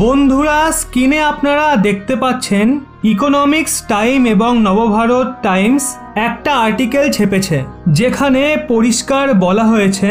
বন্ধুরা, স্ক্রিনে আপনারা দেখতে পাচ্ছেন ইকোনমিক্স টাইম এবং নবভারত টাইমস একটা আর্টিকেল ছেপেছে, যেখানে পরিষ্কার বলা হয়েছে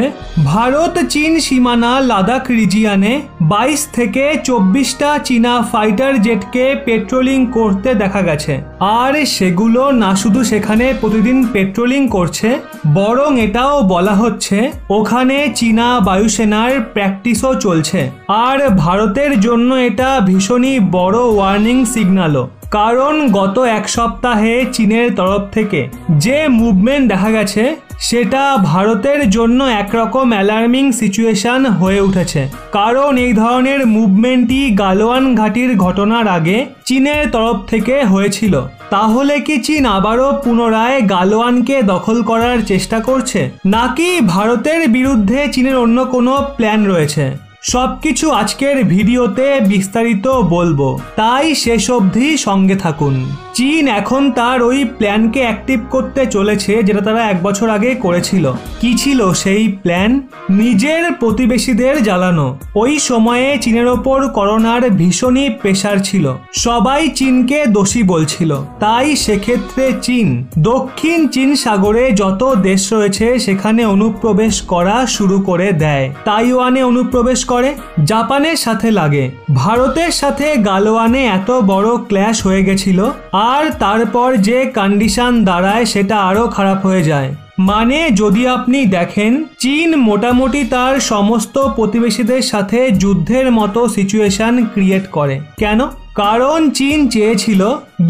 ভারত চীন সীমানা লাদাখ রিজিয়নে 22 থেকে 24টা চীনা ফাইটার জেটকে পেট্রোলিং করতে দেখা গেছে। আর সেগুলো না শুধু সেখানে প্রতিদিন পেট্রোলিং করছে, বরং এটাও বলা হচ্ছে ওখানে চীনা বায়ুসেনার প্র্যাকটিসও চলছে। আর ভারতের জন্য এটা ভীষণই বড় ওয়ার্নিং সিগন্যালও, কারণ গত এক সপ্তাহে চীনের তরফ থেকে যে মুভমেন্ট দেখা গেছে সেটা ভারতের জন্য একরকম অ্যালার্মিং সিচুয়েশন হয়ে উঠেছে। কারণ এই ধরনের মুভমেন্টই গালওয়ান ঘাটির ঘটনার আগে চীনের তরফ থেকে হয়েছিল। তাহলে কি চীন আবারও পুনরায় গালওয়ানকে দখল করার চেষ্টা করছে, নাকি ভারতের বিরুদ্ধে চীনের অন্য কোনো প্ল্যান রয়েছে? সবকিছু আজকের ভিডিওতে বিস্তারিত বলবো, তাই শেষ অবধি সঙ্গে থাকুন। চীন এখন তার ওই প্ল্যানকে অ্যাক্টিভ করতে চলেছে, যেটা তারা 1 বছর আগে করেছিল। কি ছিল সেই প্ল্যান? নিজের প্রতিবেশীদের জ্বালানো। ওই সময়ে চীনের ওপর করোনার ভীষণই প্রেসার ছিল, সবাই চীনকে দোষী বলছিল। তাই সেক্ষেত্রে চীন দক্ষিণ চীন সাগরে যত দেশ রয়েছে সেখানে অনুপ্রবেশ করা শুরু করে দেয়। তাইওয়ানে অনুপ্রবেশ করে, জাপানের সাথে লাগে। ভারতের সাথে গালওয়ানে এত বড় ক্ল্যাশ হয়ে গেছিল, আর তারপর যে কন্ডিশন দাঁড়ায় সেটা আরো খারাপ হয়ে যায়। মানে যদি আপনি দেখেন, চীন মোটামুটি তার সমস্ত প্রতিবেশীদের সাথে যুদ্ধের মতো সিচুয়েশন ক্রিয়েট করে। কেন? কারণ চীন চেয়েছিল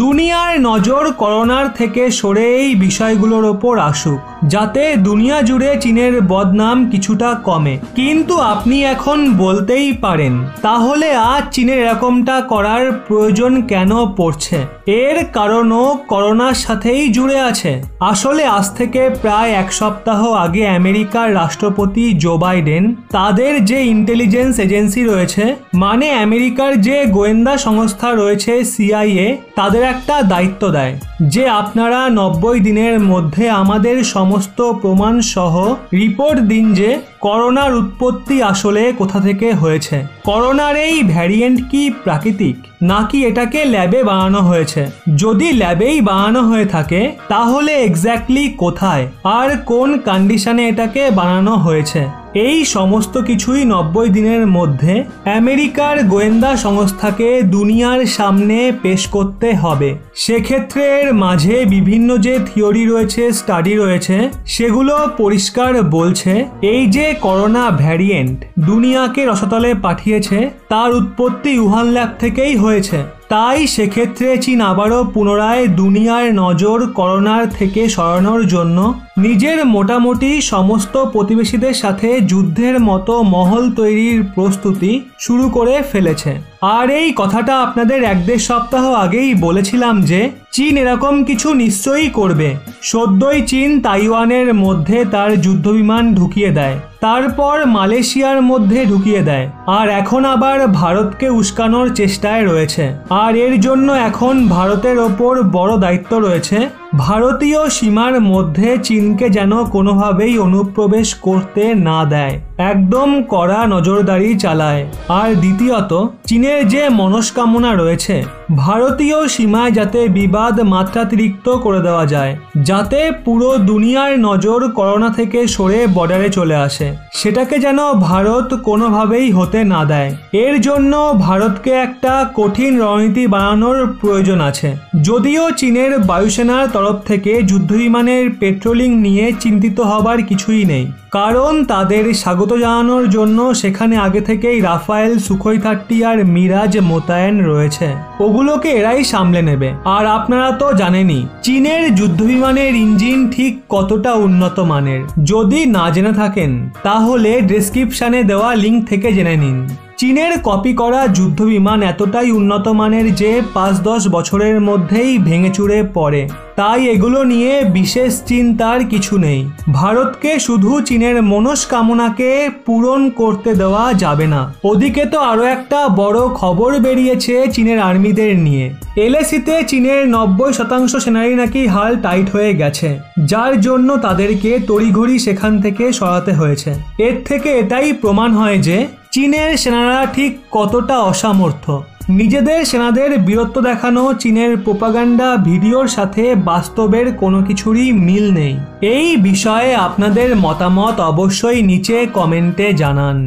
দুনিয়ার নজর করোনার থেকে সরে এই বিষয়গুলোর ওপর আসুক, যাতে দুনিয়া জুড়ে চীনের বদনাম কিছুটা কমে। কিন্তু আপনি এখন বলতেই পারেন, তাহলে আজ চীনের এরকমটা করার প্রয়োজন কেন পড়ছে? এর কারণও করোনার সাথেই জুড়ে আছে। আসলে আজ থেকে প্রায় 1 সপ্তাহ আগে আমেরিকার রাষ্ট্রপতি জো বাইডেন তাদের যে ইন্টেলিজেন্স এজেন্সি রয়েছে, মানে আমেরিকার যে গোয়েন্দা সংস্থা রয়েছে CIA, তাদের একটা দায়িত্ব দেয় যে আপনারা 90 দিনের মধ্যে আমাদের সমস্ত প্রমাণ সহ রিপোর্ট দিন যে করোনার উৎপত্তি আসলে কোথা থেকে হয়েছে। করোনার এই ভ্যারিয়েন্ট কি প্রাকৃতিক, নাকি এটাকে ল্যাবে বানানো হয়েছে? যদি ল্যাবেই বানানো হয়ে থাকে, তাহলে এক্স্যাক্টলি কোথায় আর কোন কন্ডিশনে এটাকে বানানো হয়েছে? এই সমস্ত কিছুই 90 দিনের মধ্যে আমেরিকার গোয়েন্দা সংস্থাকে দুনিয়ার সামনে পেশ করতে হবে। সেক্ষেত্রে এর মাঝে বিভিন্ন যে থিওরি রয়েছে, স্টাডি রয়েছে, সেগুলো পরিষ্কার বলছে এই যে করোনা ভ্যারিয়েন্ট দুনিয়াকে রসাতলে পাঠিয়েছে, তার উৎপত্তি উহান ল্যাব থেকেই হয়েছে। তাই সেক্ষেত্রে চীন আবারও পুনরায় দুনিয়ার নজর করোনার থেকে সরানোর জন্য নিজের মোটামুটি সমস্ত প্রতিবেশীদের সাথে যুদ্ধের মতো মহল তৈরির প্রস্তুতি শুরু করে ফেলেছে। আর এই কথাটা আপনাদের 1-1.5 সপ্তাহ আগেই বলেছিলাম যে চীন এরকম কিছু নিশ্চয়ই করবে। সদ্যই চীন তাইওয়ানের মধ্যে তার যুদ্ধবিমান ঢুকিয়ে দেয়, তারপর মালয়েশিয়ার মধ্যে ঢুকিয়ে দেয়, আর এখন আবার ভারতকে উস্কানোর চেষ্টায় রয়েছে। আর এর জন্য এখন ভারতের ওপর বড় দায়িত্ব রয়েছে ভারতীয় সীমার মধ্যে চীনকে যেন কোনোভাবেই অনুপ্রবেশ করতে না দেয়, একদম কড়া নজরদারি চালায়। আর দ্বিতীয়ত, চীনের যে মনস্কামনা রয়েছে ভারতীয় সীমায় যাতে বিবাদ মাত্রাতিরিক্ত করে দেওয়া যায়, যাতে পুরো দুনিয়ার নজর করোনা থেকে সরে বর্ডারে চলে আসে, সেটাকে যেন ভারত কোনোভাবেই হতে না দেয়। এর জন্য ভারতকে একটা কঠিন রণনীতি বানানোর প্রয়োজন আছে। যদিও চীনের বায়ুসেনার তরফ থেকে যুদ্ধবিমানের পেট্রোলিং নিয়ে চিন্তিত হবার কিছুই নেই, কারণ তাদের স্বাগত জানানোর জন্য সেখানে আগে থেকেই রাফায়েল, সুখোই 30 আর মিরাজ মোতায়েন রয়েছে। ওগুলোকে এরাই সামলে নেবে। আর আপনারা তো জানেনই চীনের যুদ্ধবিমানের ইঞ্জিন ঠিক কতটা উন্নত মানের। যদি না জেনে থাকেন তাহলে ডেসক্রিপশনে দেওয়া লিঙ্ক থেকে জেনে নিন। চীনের কপি করা যুদ্ধবিমান এতটাই উন্নত মানের যে 5-10 বছরের মধ্যেই ভেঙে চুরে পড়ে। তাই এগুলো নিয়ে বিশেষ চিন্তার কিছু নেই। ভারতকে শুধু চীনের মনস্কামনাকে পূরণ করতে দেওয়া যাবে না। ওদিকে তো আরো একটা বড় খবর বেরিয়েছে চীনের আর্মিদের নিয়ে। এলএসিতে চীনের 90% সেনারই নাকি হাল টাইট হয়ে গেছে, যার জন্য তাদেরকে তড়িঘড়ি সেখান থেকে সরাতে হয়েছে। এর থেকে এটাই প্রমাণ হয় যে চীনের সেনারা ঠিক কতটা অসামর্থ্য। নিজেদের সেনাদের বীরত্ব দেখানো চীনের প্রোপাগান্ডা ভিডিওর সাথে বাস্তবের কোনো কিছুরই মিল নেই। এই বিষয়ে আপনাদের মতামত অবশ্যই নিচে কমেন্টে জানান।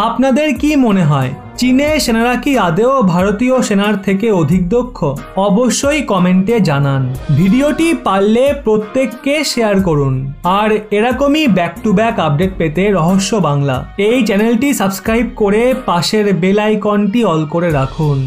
আপনাদের কি মনে হয়, চীনের সেনারা কি আদৌ ভারতীয় সেনার থেকে অধিক দক্ষ? অবশ্যই কমেন্টে জানান। ভিডিওটি পারলে প্রত্যেককে শেয়ার করুন। আর এরকমই ব্যাক টু ব্যাক আপডেট পেতে রহস্য বাংলা এই চ্যানেলটি সাবস্ক্রাইব করে পাশের বেল আইকনটি অল করে রাখুন।